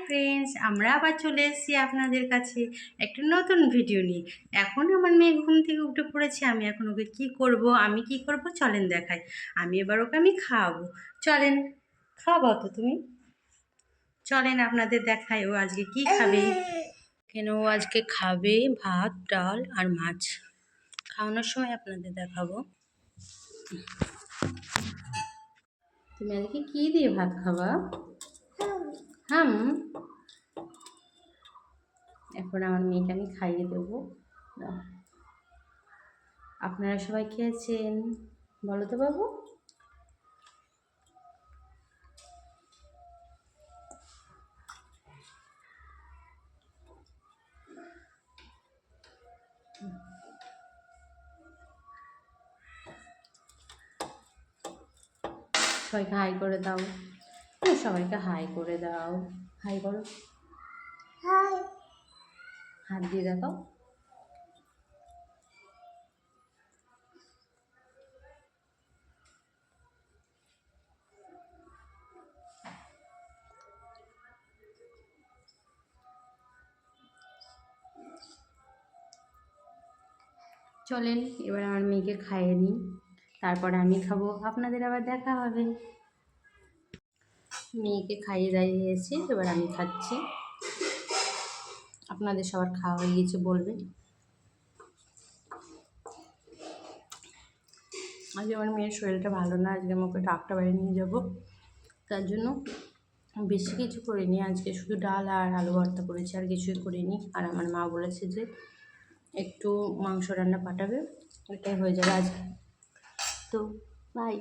Friends, আমরা আবার চলে এসেছি আপনাদের কাছে একটা নতুন ভিডিও নিয়ে। এখন আমার মেয়ে ঘুম থেকে উঠে পড়েছে। আমি এখন ওকে কি করব চলেন দেখাই। এবার ওকে খাওয়াবো। চলেন, খাওয়াবো তো তুমি। চলেন আপনাদের দেখাই ও আজকে কি খাবে। কেন ও আজকে খাবে ভাত, ডাল আর মাছ। খাওয়ানোর সময় আপনাদের দেখাবো। তুমি আজকে কি দিয়ে ভাত খাবা? এখন আমার মেয়েকে আমি খাইয়ে দেবো। আপনারা সবাই খেয়েছেন বলো তো বাবু? সবাইকে হাই করে দাও। সবাইকে হাই করে দাও। হাই করো। হাই। হাত দিয়ে দেখাও। চলেন এবার আমার মেয়েকে খাইয়ে নিই, তারপরে আমি খাবো। আপনাদের আবার দেখা হবে। মেয়েকে খাইয়ে দাইয়ে এসে এবার আমি খাচ্ছি। আপনাদের সবার খাওয়া হয়ে গেছে বলবেন। আজ আমার মেয়ের শরীরটা ভালো না, আজকে আমাকে ডাক্তার বাড়ি নিয়ে যাবো। তার জন্য বেশি কিছু করিনি, আজকে শুধু ডাল আর আলু ভর্তা করেছি, আর কিছুই করিনি। আর আমার মা বলেছে যে একটু মাংস রান্না পাঠাবে, ওটাই হয়ে যাবে আজকে। তো বাই।